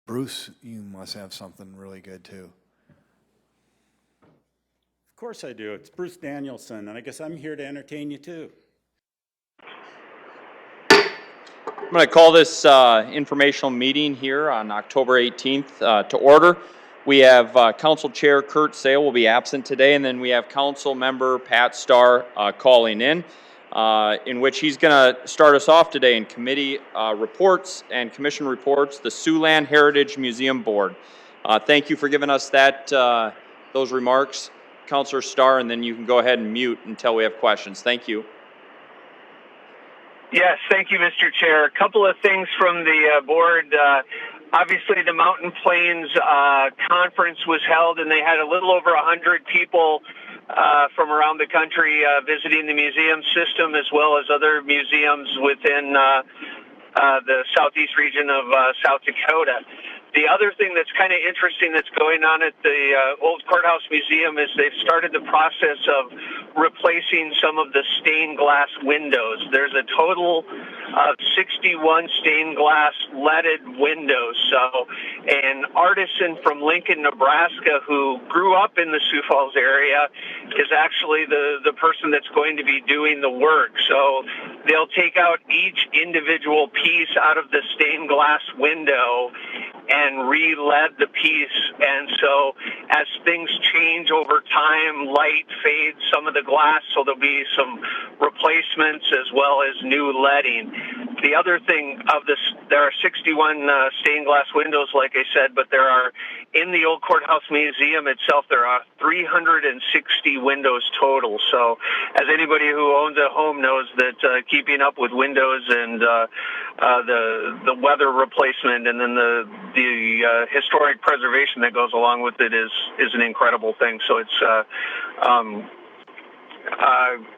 Bruce, you must have something really good too. Of course I do. It's Bruce Danielson, and I guess I'm here to entertain you too. I'm going to call this informational meeting here on October 18th to order. We have Council Chair Kurt Sale will be absent today, and then we have Council Member Pat Starr calling in which he's going to start us off today in committee reports and commission reports, the Siouxland Heritage Museum Board. Thank you for giving us that those remarks, Councilor Starr, and then you can go ahead and mute until we have questions. Thank you. Yes, thank you, Mr. Chair. A couple of things from the board. Obviously, the Mountain Plains conference was held, and they had a little over 100 people from around the country visiting the museum system, as well as other museums within the southeast region of South Dakota. The other thing that's kind of interesting that's going on at the Old Courthouse Museum is they've started the process of replacing some of the stained glass windows. There's a total of 61 stained glass leaded windows. So an artisan from Lincoln, Nebraska, who grew up in the Sioux Falls area is actually the person that's going to be doing the work. So they'll take out each individual piece out of the stained glass window and re-lead the piece. And so as things change over time, light fades some of the glass, so there'll be some replacements as well as new leading. The other thing of this, there are 61 stained glass windows, like I said, but there are, in the Old Courthouse Museum itself, there are 360 windows total. So as anybody who owns a home knows that keeping up with windows and the weather replacement and then the historic preservation that goes along with it is an incredible thing. So it's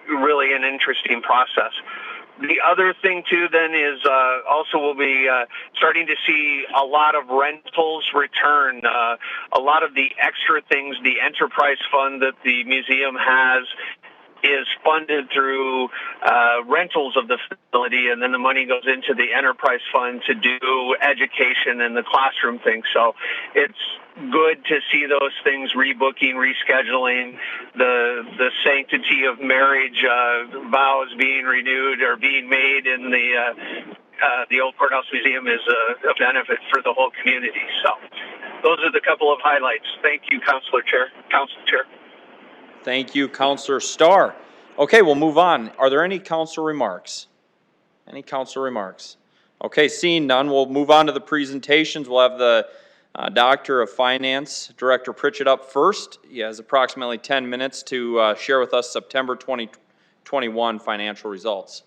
really an interesting process. The other thing, too, then, is also we'll be starting to see a lot of rentals return. A lot of the extra things, the enterprise fund that the museum has is funded through rentals of the facility, and then the money goes into the enterprise fund to do education and the classroom thing. So it's good to see those things rebooking, rescheduling, the sanctity of marriage vows being renewed or being made in the Old Courthouse Museum is a benefit for the whole community. So those are the couple of highlights. Thank you, Council Chair. Thank you, Councilor Starr. Okay, we'll move on. Are there any council remarks? Any council remarks? Okay, seeing none, we'll move on to the presentations. We'll have the Doctor of Finance, Director Pritchett, up first. He has approximately 10 minutes to share with us September 2021 financial results.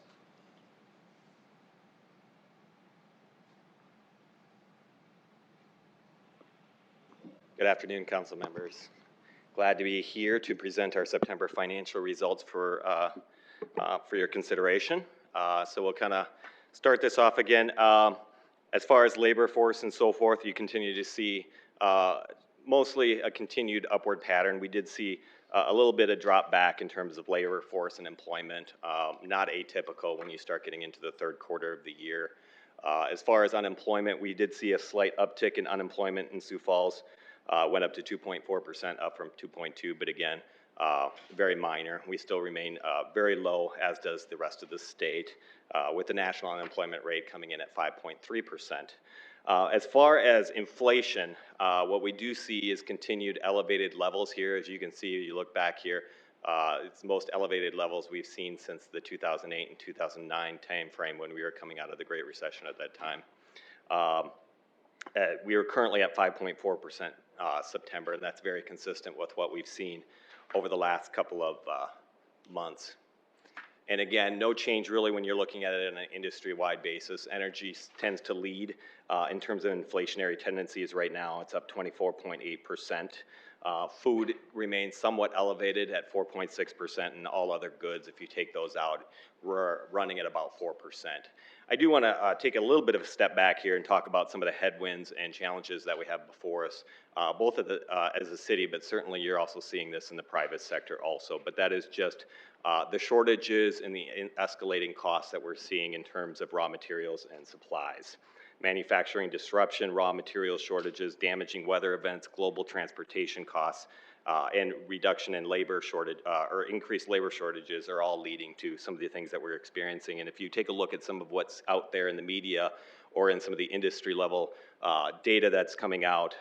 Good afternoon, council members. Glad to be here to present our September financial results for your consideration. So we'll kind of start this off again. As far as labor force and so forth, you continue to see mostly a continued upward pattern. We did see a little bit of drop back in terms of labor force and employment, not atypical when you start getting into the third quarter of the year. As far as unemployment, we did see a slight uptick in unemployment in Sioux Falls. Went up to 2.4%, up from 2.2%, but again, very minor. We still remain very low, as does the rest of the state, with the national unemployment rate coming in at 5.3%. As far as inflation, what we do see is continued elevated levels here. As you can see, you look back here, it's the most elevated levels we've seen since the 2008 and 2009 time frame when we were coming out of the Great Recession at that time. We are currently at 5.4% September, and that's very consistent with what we've seen over the last couple of months. And again, no change really when you're looking at it on an industry-wide basis. Energy tends to lead in terms of inflationary tendencies right now. It's up 24.8%. Food remains somewhat elevated at 4.6%, and all other goods, if you take those out, we're running at about 4%. I do want to take a little bit of a step back here and talk about some of the headwinds and challenges that we have before us, both as a city, but certainly you're also seeing this in the private sector also. But that is just the shortages and the escalating costs that we're seeing in terms of raw materials and supplies. manufacturing disruption, raw material shortages, damaging weather events, global transportation costs, and reduction in labor shortage, or increased labor shortages are all leading to some of the things that we're experiencing. And if you take a look at some of what's out there in the media or in some of the industry level data that's coming out,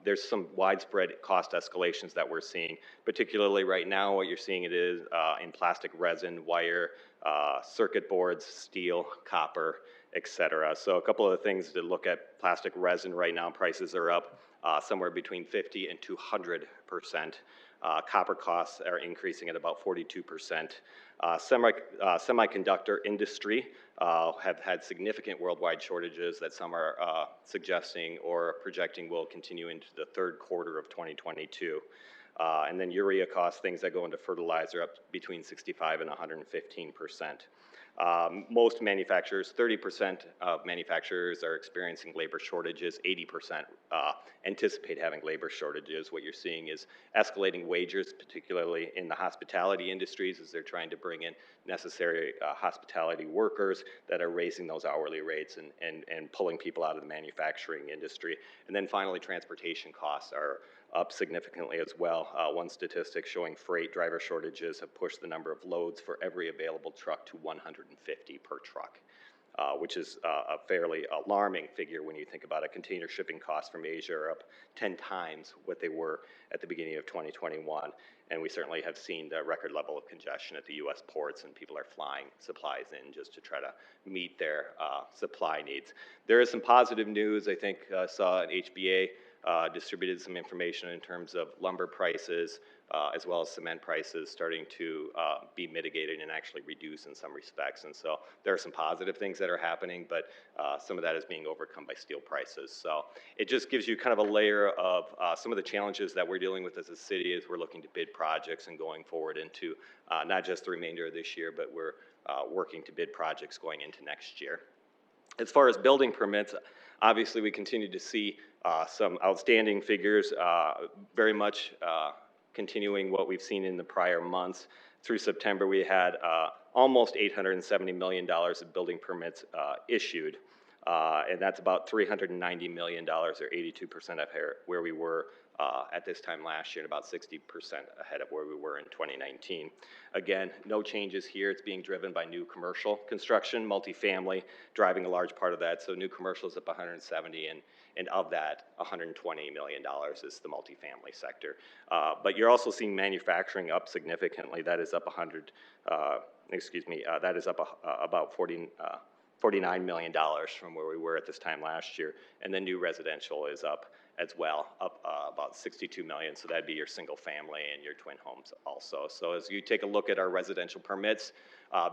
there's some widespread cost escalations that we're seeing. Particularly right now, what you're seeing it is in plastic resin, wire, circuit boards, steel, copper, etc. So a couple of the things to look at: plastic resin right now, prices are up somewhere between 50 and 200%. Copper costs are increasing at about 42%. Semiconductor industry have had significant worldwide shortages that some are suggesting or projecting will continue into the third quarter of 2022. And then urea costs, things that go into fertilizer, up between 65 and 115%. Most manufacturers, 30% of manufacturers are experiencing labor shortages, 80% anticipate having labor shortages. What you're seeing is escalating wages, particularly in the hospitality industries, as they're trying to bring in necessary hospitality workers that are raising those hourly rates and pulling people out of the manufacturing industry. And then finally, transportation costs are up significantly as well. One statistic showing freight driver shortages have pushed the number of loads for every available truck to 150 per truck, which is a fairly alarming figure when you think about it. Container shipping costs from Asia are up 10 times what they were at the beginning of 2021. And we certainly have seen the record level of congestion at the U.S. ports, and people are flying supplies in just to try to meet their supply needs. There is some positive news. I think saw an HBA distributed some information in terms of lumber prices as well as cement prices starting to be mitigated and actually reduce in some respects. And so there are some positive things that are happening, but some of that is being overcome by steel prices. So it just gives you kind of a layer of some of the challenges that we're dealing with as a city as we're looking to bid projects and going forward into not just the remainder of this year, but we're working to bid projects going into next year. As far as building permits, obviously we continue to see some outstanding figures, very much continuing what we've seen in the prior months. Through September, we had almost $870 million of building permits issued, and that's about $390 million, or 82% of where we were at this time last year, and about 60% ahead of where we were in 2019. Again, no changes here. It's being driven by new commercial construction, multifamily driving a large part of that. So new commercial is up 170, and of that, $120 million is the multifamily sector. But you're also seeing manufacturing up significantly. That is up that is up about $49 million from where we were at this time last year. And then new residential is up as well, up about $62 million. So that'd be your single family and your twin homes also. So as you take a look at our residential permits,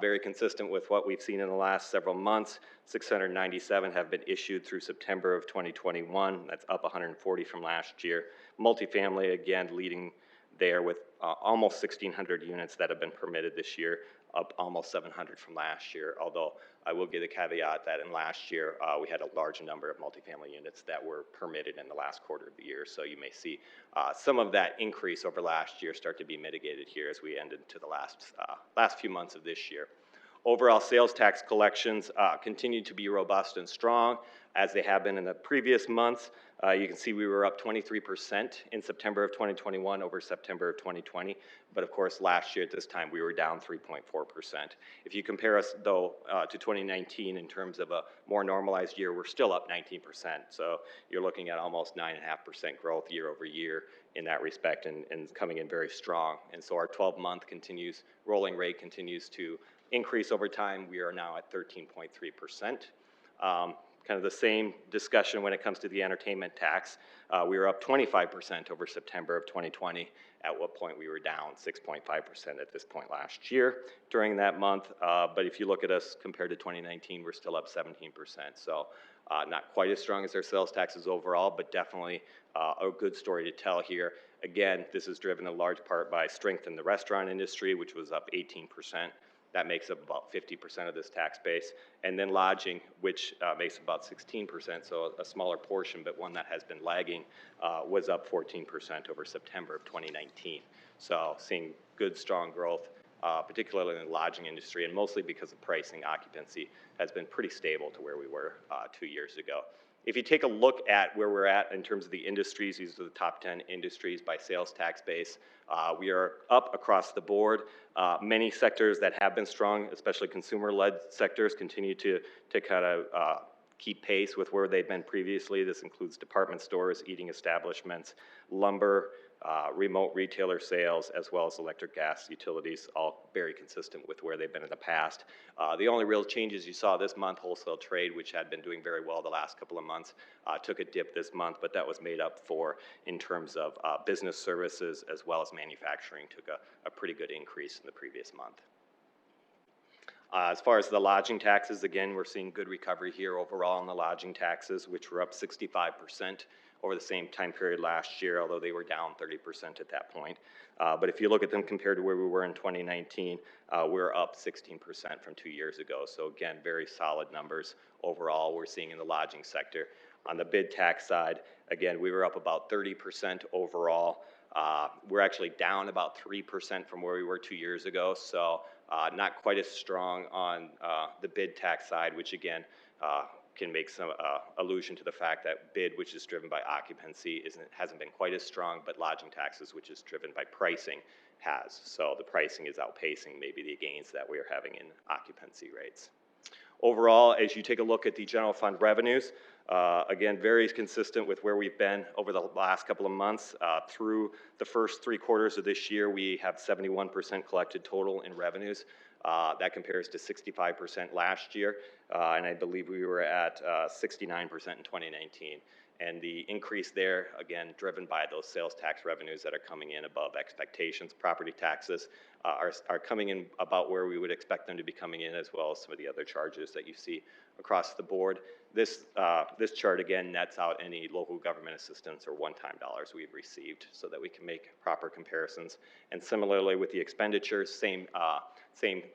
very consistent with what we've seen in the last several months. 697 have been issued through September of 2021. That's up 140 from last year. Multifamily, again, leading there with almost 1,600 units that have been permitted this year, up almost 700 from last year, although I will give a caveat that in last year we had a large number of multifamily units that were permitted in the last quarter of the year, so you may see some of that increase over last year start to be mitigated here as we end into the last few months of this year. Overall sales tax collections continue to be robust and strong as they have been in the previous months. You can see we were up 23% in September of 2021 over September of 2020. But of course, last year at this time, we were down 3.4%. If you compare us, though, to 2019 in terms of a more normalized year, we're still up 19%. So you're looking at almost 9.5% growth year over year in that respect, and coming in very strong. And so our 12-month rolling rate continues to increase over time. We are now at 13.3%. Kind of the same discussion when it comes to the entertainment tax. We were up 25% over September of 2020, at what point we were down 6.5% at this point last year during that month. But if you look at us compared to 2019, we're still up 17%. So not quite as strong as our sales taxes overall, but definitely a good story to tell here. Again, this is driven in large part by strength in the restaurant industry, which was up 18%. That makes up about 50% of this tax base. And then lodging, which makes about 16%, so a smaller portion, but one that has been lagging, was up 14% over September of 2019. So seeing good, strong growth particularly in the lodging industry, and mostly because of pricing. Occupancy has been pretty stable to where we were 2 years ago. If you take a look at where we're at in terms of the industries, these are the top 10 industries by sales tax base. We are up across the board. Many sectors that have been strong, especially consumer-led sectors, continue to kind of keep pace with where they've been previously. This includes department stores, eating establishments, lumber, remote retailer sales, as well as electric, gas, utilities, all very consistent with where they've been in the past. The only real changes you saw this month, wholesale trade, which had been doing very well the last couple of months, took a dip this month, but that was made up for in terms of business services as well as manufacturing took a pretty good increase in the previous month. As far as the lodging taxes, again, we're seeing good recovery here overall in the lodging taxes, which were up 65% over the same time period last year, although they were down 30% at that point. But if you look at them compared to where we were in 2019, we're up 16% from 2 years ago. So again, very solid numbers overall we're seeing in the lodging sector. On the bid tax side, again, we were up about 30% overall. We're actually down about 3% from where we were 2 years ago, so not quite as strong on the bid tax side, which again can make some allusion to the fact that bid, which is driven by occupancy, hasn't been quite as strong, but lodging taxes, which is driven by pricing, has. So the pricing is outpacing maybe the gains that we are having in occupancy rates. Overall, as you take a look at the general fund revenues, again, very consistent with where we've been over the last couple of months. Through the first 3 quarters of this year, we have 71% collected total in revenues. That compares to 65% last year, and I believe we were at 69% in 2019. And the increase there, again, driven by those sales tax revenues that are coming in above expectations. Property taxes are coming in about where we would expect them to be coming in, as well as some of the other charges that you see across the board. This chart, again, nets out any local government assistance or one-time dollars we've received so that we can make proper comparisons. And similarly with the expenditures, same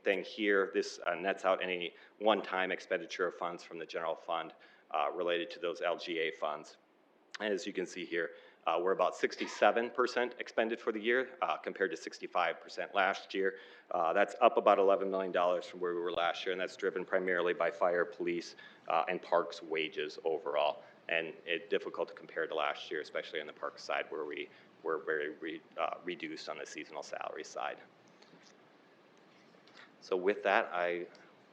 thing here. This nets out any one-time expenditure of funds from the general fund related to those LGA funds. And as you can see here, we're about 67% expended for the year compared to 65% last year. That's up about $11 million from where we were last year, and that's driven primarily by fire, police, and parks wages overall. And it's difficult to compare to last year, especially on the park side where we were very reduced on the seasonal salary side. So with that, I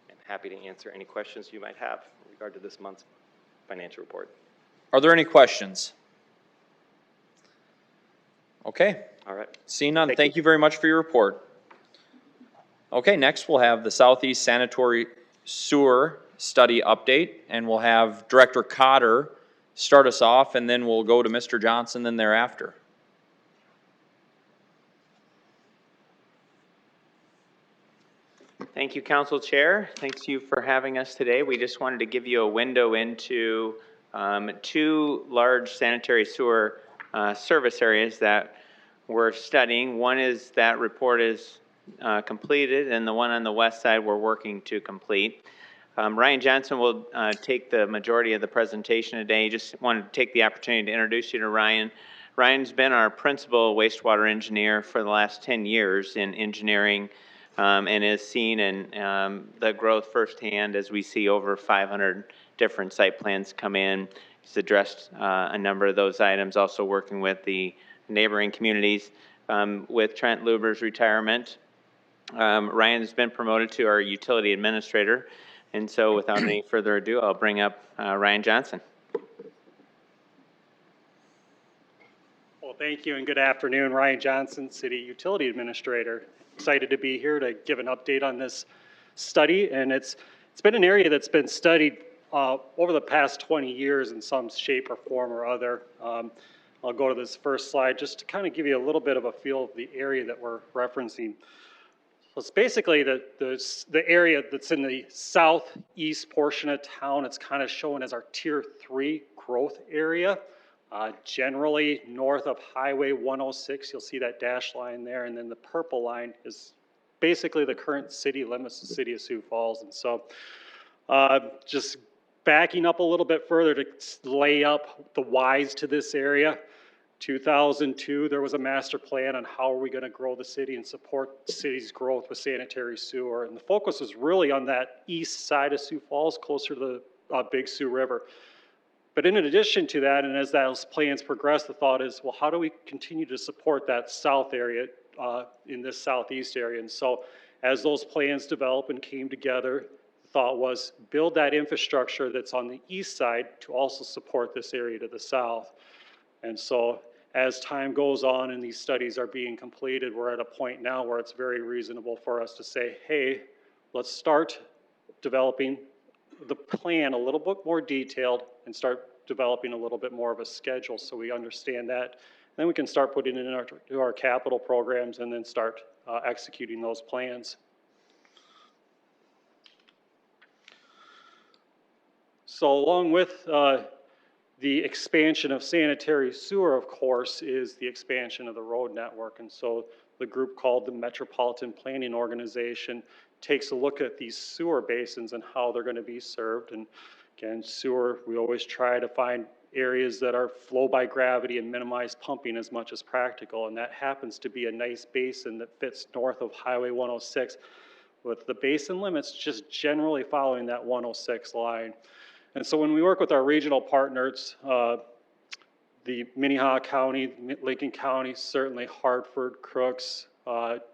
am happy to answer any questions you might have in regard to this month's financial report. Are there any questions? Okay. All right. Seeing none, thank you very much for your report. Okay, next we'll have the Southeast Sanatory Sewer Study Update, and we'll have Director Cotter start us off, and then we'll go to Mr. Johnson then thereafter. Thank you, Council Chair. Thanks you for having us today. We just wanted to give you a window into 2 large sanitary sewer service areas that we're studying. One is that report is completed, and the one on the west side we're working to complete. Ryan Johnson will take the majority of the presentation today. Just wanted to take the opportunity to introduce you to Ryan. Ryan's been our principal wastewater engineer for the last 10 years in engineering, and has seen the growth firsthand as we see over 500 different site plans come in. He's addressed a number of those items, also working with the neighboring communities. With Trent Luber's retirement, Ryan's been promoted to our utility administrator, and so without any further ado, I'll bring up Ryan Johnson. Well, thank you and good afternoon. Ryan Johnson, City Utility Administrator. Excited to be here to give an update on this study, and it's been an area that's been studied over the past 20 years in some shape or form or other. I'll go to this first slide just to kind of give you a little bit of a feel of the area that we're referencing. So it's basically the area that's in the southeast portion of town. It's kind of shown as our Tier 3 growth area. Generally north of Highway 106, you'll see that dash line there, and then the purple line is basically the current city limits of the city of Sioux Falls. And so just backing up a little bit further to lay up the whys to this area. 2002, there was a master plan on how are we going to grow the city and support the city's growth with sanitary sewer. And the focus was really on that east side of Sioux Falls, closer to the Big Sioux River. But in addition to that, and as those plans progress, the thought is, well, how do we continue to support that south area in this southeast area? And so as those plans developed and came together, the thought was build that infrastructure that's on the east side to also support this area to the south. And so as time goes on and these studies are being completed, we're at a point now where it's very reasonable for us to say, hey, let's start developing the plan a little bit more detailed and start developing a little bit more of a schedule so we understand that. And then we can start putting it into our capital programs and then start executing those plans. So along with the expansion of sanitary sewer, of course, is the expansion of the road network. And so the group called the Metropolitan Planning Organization takes a look at these sewer basins and how they're going to be served. And again, sewer, we always try to find areas that are flow by gravity and minimize pumping as much as practical. And that happens to be a nice basin that fits north of Highway 106, with the basin limits just generally following that 106 line. And so when we work with our regional partners, the Minnehaha County, Lincoln County, certainly Hartford, Crooks,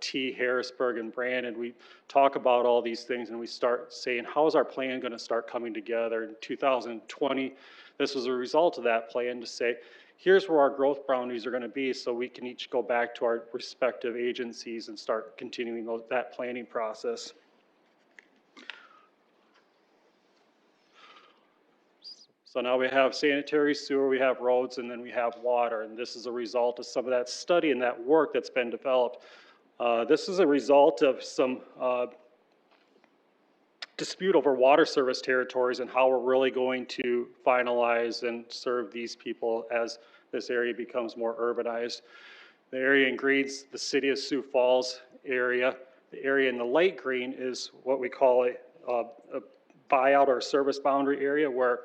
T, Harrisburg, and Brandon, we talk about all these things and we start saying, how is our plan going to start coming together? In 2020, this was a result of that plan to say, here's where our growth boundaries are going to be so we can each go back to our respective agencies and start continuing that planning process. So now we have sanitary sewer, we have roads, and then we have water. And this is a result of some of that study and that work that's been developed. This is a result of some dispute over water service territories and how we're really going to finalize and serve these people as this area becomes more urbanized. The area in green's the city of Sioux Falls area. The area in the light green is what we call a buyout or service boundary area where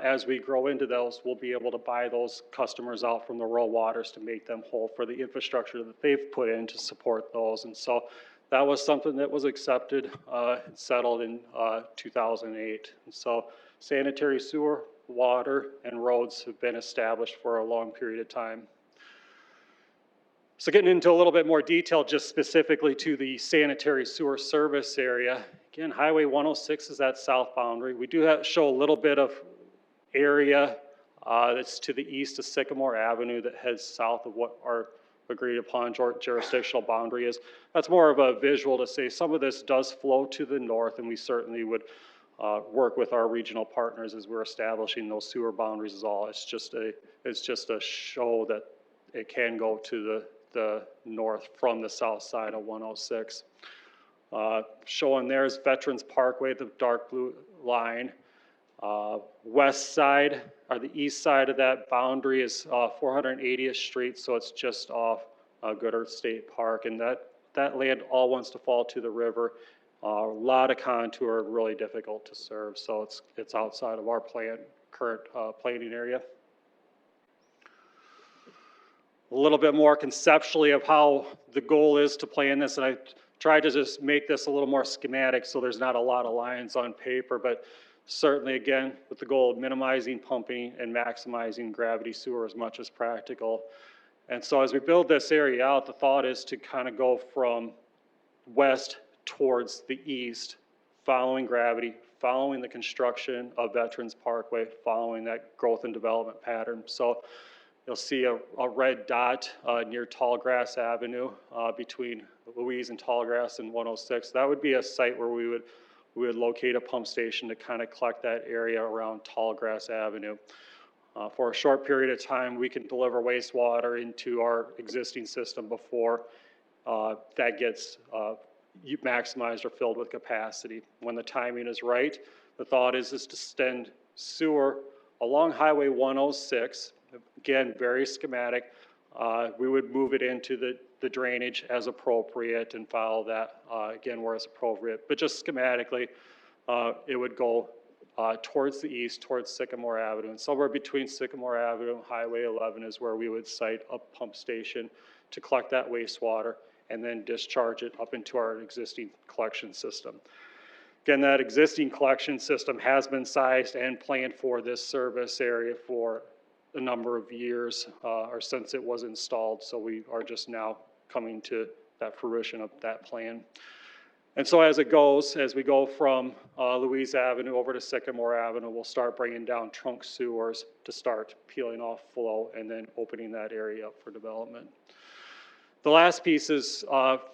as we grow into those, we'll be able to buy those customers out from the rural waters to make them whole for the infrastructure that they've put in to support those. And so that was something that was accepted, settled in 2008. And so sanitary sewer, water, and roads have been established for a long period of time. So getting into a little bit more detail just specifically to the sanitary sewer service area. Again, Highway 106 is that south boundary. We do show a little bit of area that's to the east of Sycamore Avenue that heads south of what our agreed upon jurisdictional boundary is. That's more of a visual to say some of this does flow to the north, and we certainly would work with our regional partners as we're establishing those sewer boundaries is all. It's just a show that it can go to the north from the south side of 106. Showing there is Veterans Parkway, the dark blue line. West side, or the east side of that boundary is 480th Street, so it's just off Goodard State Park, and that land all wants to fall to the river. A lot of contour, really difficult to serve, so it's outside of our current planning area. A little bit more conceptually of how the goal is to plan this, and I tried to just make this a little more schematic so there's not a lot of lines on paper, but certainly, again, with the goal of minimizing pumping and maximizing gravity sewer as much as practical. And so as we build this area out, the thought is to kind of go from west towards the east, following gravity, following the construction of Veterans Parkway, following that growth and development pattern. So you'll see a red dot near Tallgrass Avenue between Louise and Tallgrass and 106. That would be a site where we would locate a pump station to kind of collect that area around Tallgrass Avenue. For a short period of time, we can deliver wastewater into our existing system before that gets maximized or filled with capacity. When the timing is right, the thought is to extend sewer along Highway 106. Again, very schematic. We would move it into the drainage as appropriate and follow that again where it's appropriate. But just schematically, it would go towards the east, towards Sycamore Avenue. And somewhere between Sycamore Avenue and Highway 11 is where we would site a pump station to collect that wastewater and then discharge it up into our existing collection system. Again, that existing collection system has been sized and planned for this service area for a number of years, or since it was installed. So we are just now coming to that fruition of that plan. And so as it goes, as we go from Louise Avenue over to Sycamore Avenue, we'll start bringing down trunk sewers to start peeling off flow and then opening that area up for development. The last piece is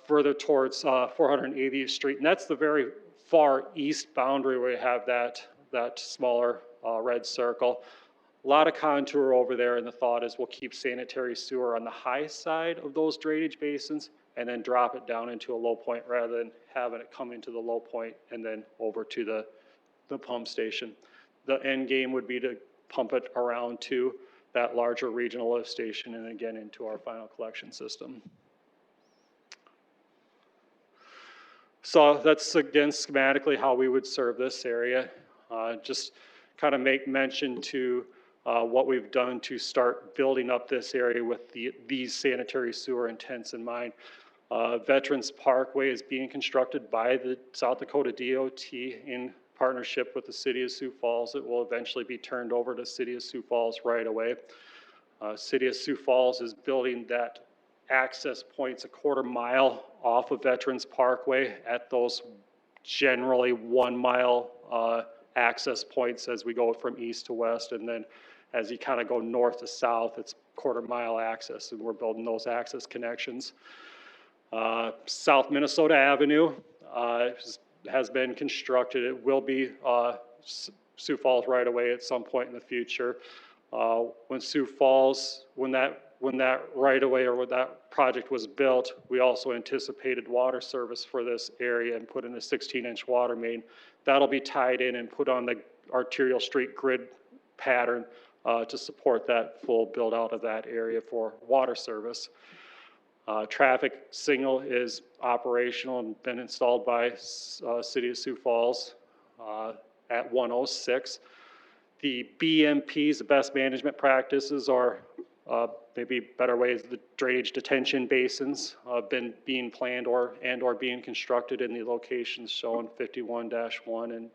further towards 480th Street, and that's the very far east boundary where we have that smaller red circle. A lot of contour over there, and the thought is we'll keep sanitary sewer on the high side of those drainage basins and then drop it down into a low point rather than having it come into the low point and then over to the pump station. The end game would be to pump it around to that larger regional lift station and again into our final collection system. So that's again schematically how we would serve this area. Just kind of make mention to what we've done to start building up this area with these sanitary sewer intents in mind. Veterans Parkway is being constructed by the South Dakota DOT in partnership with the City of Sioux Falls. It will eventually be turned over to City of Sioux Falls right away. City of Sioux Falls is building that access points a quarter mile off of Veterans Parkway at those generally 1 mile access points as we go from east to west, and then as you kind of go north to south, it's quarter mile access, and we're building those access connections. South Minnesota Avenue has been constructed. It will be Sioux Falls right away at some point in the future. When Sioux Falls, when that right away or when that project was built, we also anticipated water service for this area and put in a 16-inch water main. That'll be tied in and put on the arterial street grid pattern to support that full build out of that area for water service. Traffic signal is operational and been installed by City of Sioux Falls at 106. The BMPs, the best management practices, are maybe better ways, the drainage detention basins have been being planned or being constructed in the locations shown 51-1 and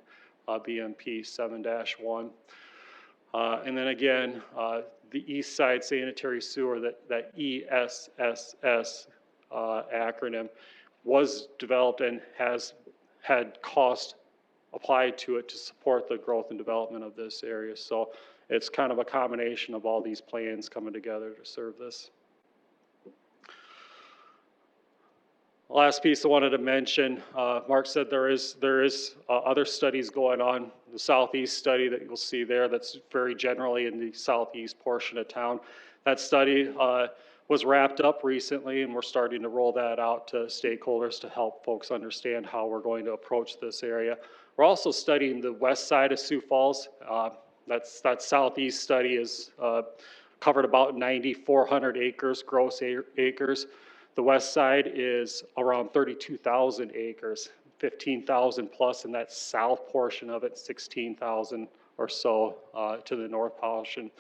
BMP 7-1. And then again, the East Side Sanitary Sewer, that ESSS acronym, was developed and has had cost applied to it to support the growth and development of this area. So it's kind of a combination of all these plans coming together to serve this. Last piece I wanted to mention, Mark said there is other studies going on. The southeast study that you'll see there, that's very generally in the southeast portion of town. That study was wrapped up recently, and we're starting to roll that out to stakeholders to help folks understand how we're going to approach this area. We're also studying the west side of Sioux Falls. That southeast study is covered about 9,400 acres, gross acres. The west side is around 32,000 acres, 15,000 plus in that south portion of it, 16,000 or so to the north portion.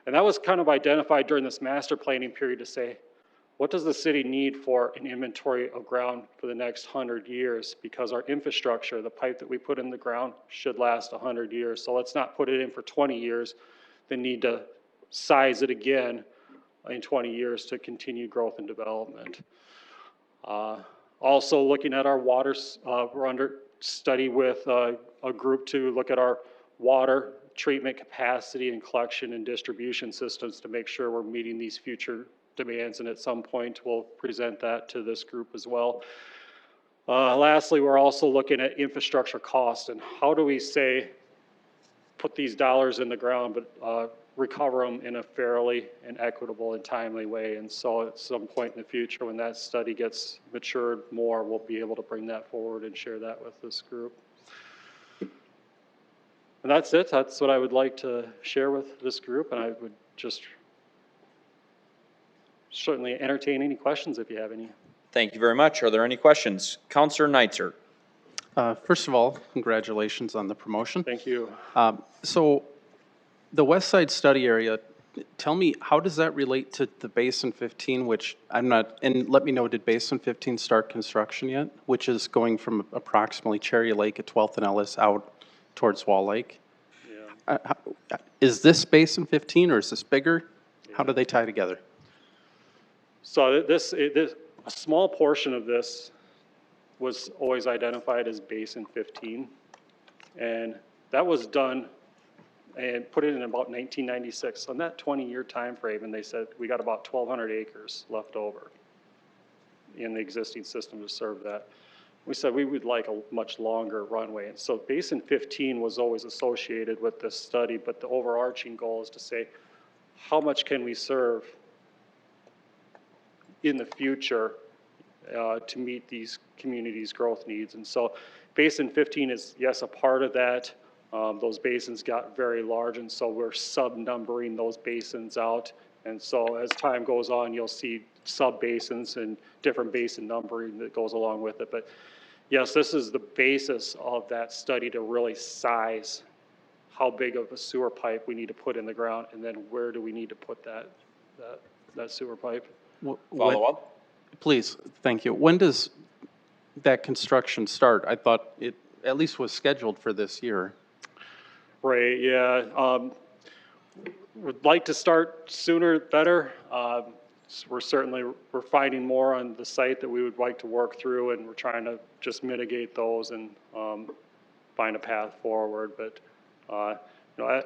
And that was kind of identified during this master planning period to say, what does the city need for an inventory of ground for the next 100 years? Because our infrastructure, the pipe that we put in the ground, should last 100 years. So let's not put it in for 20 years, then need to size it again in 20 years to continue growth and development. Also looking at our water, we're under study with a group to look at our water treatment capacity and collection and distribution systems to make sure we're meeting these future demands, and at some point we'll present that to this group as well. Lastly, we're also looking at infrastructure cost and how do we say put these dollars in the ground but recover them in a fairly and equitable and timely way. And so at some point in the future when that study gets matured more, we'll be able to bring that forward and share that with this group. And that's it. That's what I would like to share with this group, and I would just certainly entertain any questions if you have any. Thank you very much. Are there any questions? Councilor Neitzer. First of all, congratulations on the promotion. Thank you. So the West Side study area, tell me, how does that relate to the Basin 15, which I'm not, and let me know, did Basin 15 start construction yet? Which is going from approximately Cherry Lake at 12th and Ellis out towards Wall Lake? Yeah. Is this Basin 15 or is this bigger? How do they tie together? So a small portion of this was always identified as Basin 15. And that was done and put it in about 1996. On that 20-year time frame, and they said we got about 1,200 acres left over in the existing system to serve that. We said we would like a much longer runway. And so Basin 15 was always associated with this study, but the overarching goal is to say, how much can we serve in the future to meet these communities' growth needs? And so Basin 15 is, yes, a part of that. Those basins got very large, and so we're sub-numbering those basins out. And so as time goes on, you'll see sub-basins and different basin numbering that goes along with it. But yes, this is the basis of that study to really size how big of a sewer pipe we need to put in the ground, and then where do we need to put that sewer pipe. Follow up? Please, thank you. When does that construction start? I thought it at least was scheduled for this year. Right, yeah. Would like to start sooner, better. We're finding more on the site that we would like to work through, and we're trying to just mitigate those and find a path forward. But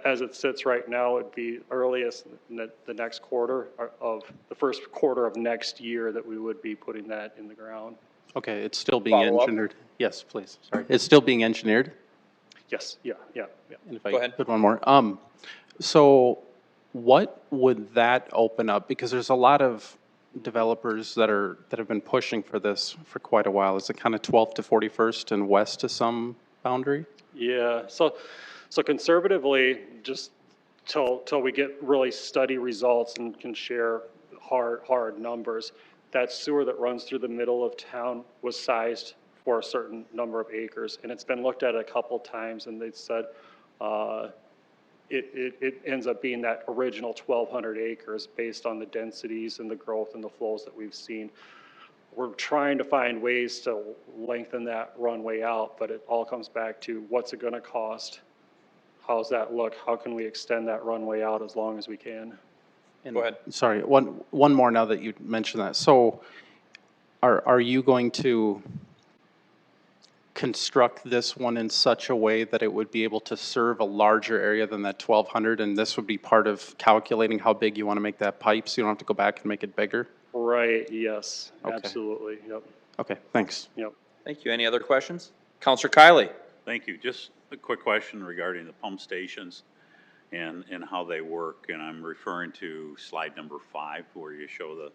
as it sits right now, it'd be earliest in the next quarter of the first quarter of next year that we would be putting that in the ground. Okay, it's still being Follow up? engineered. Yes, please, sorry. It's still being engineered? Yes, yeah. And if I Go ahead. put one more. So what would that open up? Because there's a lot of developers that have been pushing for this for quite a while. Is it kind of 12th to 41st and west to some boundary? Yeah, so conservatively, just till we get really study results and can share hard numbers, that sewer that runs through the middle of town was sized for a certain number of acres, and it's been looked at a couple times, and they said it ends up being that original 1,200 acres based on the densities and the growth and the flows that we've seen. We're trying to find ways to lengthen that runway out, but it all comes back to what's it going to cost? How's that look? How can we extend that runway out as long as we can? And, Go ahead. Sorry, one more now that you mentioned that. So are you going to construct this one in such a way that it would be able to serve a larger area than that 1,200, and this would be part of calculating how big you want to make that pipe so you don't have to go back and make it bigger? Right, yes, Okay. absolutely, yep, Okay, thanks. yep. Thank you. Any other questions? Counselor Kiley? Thank you. Just a quick question regarding the pump stations and how they work. And I'm referring to slide number 5, where you show the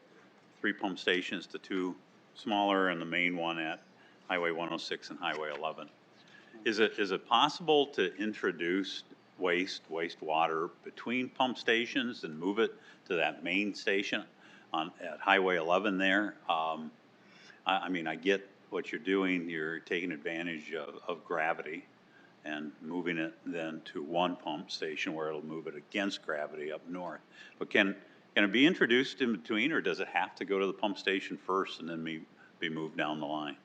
3 pump stations, the 2 smaller and the main one at Highway 106 and Highway 11. Is it possible to introduce wastewater between pump stations and move it to that main station at Highway 11 there? I mean, I get what you're doing. You're taking advantage of gravity and moving it then to one pump station where it'll move it against gravity up north. But can it be introduced in between, or does it have to go to the pump station first and then be moved down the line?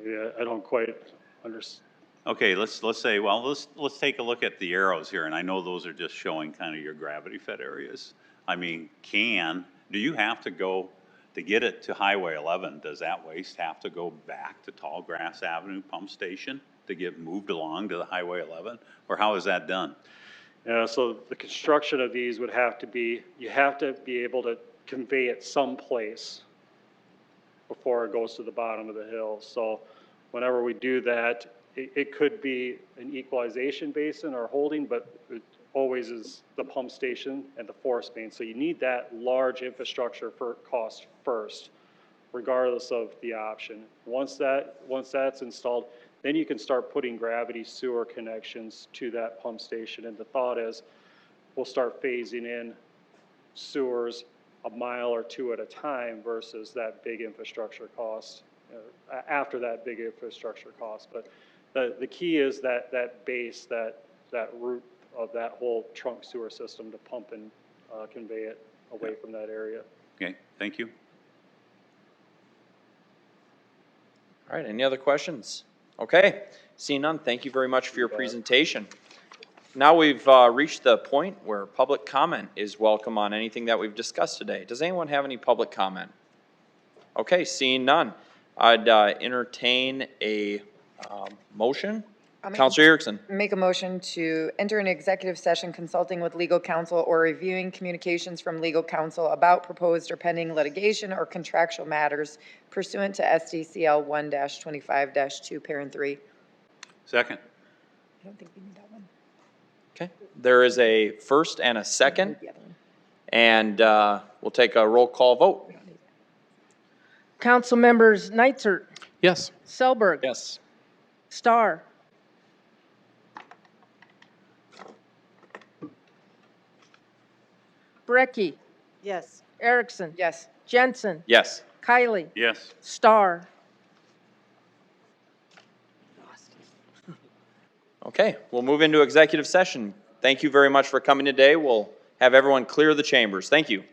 Yeah, I don't quite understand. Okay, let's say, well, let's take a look at the arrows here, and I know those are just showing kind of your gravity-fed areas. I mean, do you have to go, to get it to Highway 11, does that waste have to go back to Tallgrass Avenue Pump Station to get moved along to the Highway 11? Or how is that done? Yeah, so the construction of these would have to be, you have to be able to convey it someplace before it goes to the bottom of the hill. So whenever we do that, it could be an equalization basin or holding, but it always is the pump station and the force main. So you need that large infrastructure for cost first, regardless of the option. Once that's installed, then you can start putting gravity sewer connections to that pump station. And the thought is we'll start phasing in sewers a mile or 2 at a time versus that big infrastructure cost after that big infrastructure cost. But the key is that base, that root of that whole trunk sewer system to pump and convey it away from that area. Okay, thank you. All right, any other questions? Okay, seeing none, thank you very much for your presentation. Now we've reached the point where public comment is welcome on anything that we've discussed today. Does anyone have any public comment? Okay, seeing none, I'd entertain a motion. Counselor Erickson. Make a motion to enter an executive session consulting with legal counsel or reviewing communications from legal counsel about proposed or pending litigation or contractual matters pursuant to SDCL 1-25-2, parent 3. Second. I don't think we need that one. Okay, there is a first and a second, The other one. and we'll take a roll call vote. Council members Nitzert, Yes. Selberg, Yes. Starr, Brecky, Yes. Erickson, Yes. Jensen, Yes. Kylie, Yes. Starr. Okay, we'll move into executive session. Thank you very much for coming today. We'll have everyone clear the chambers. Thank you.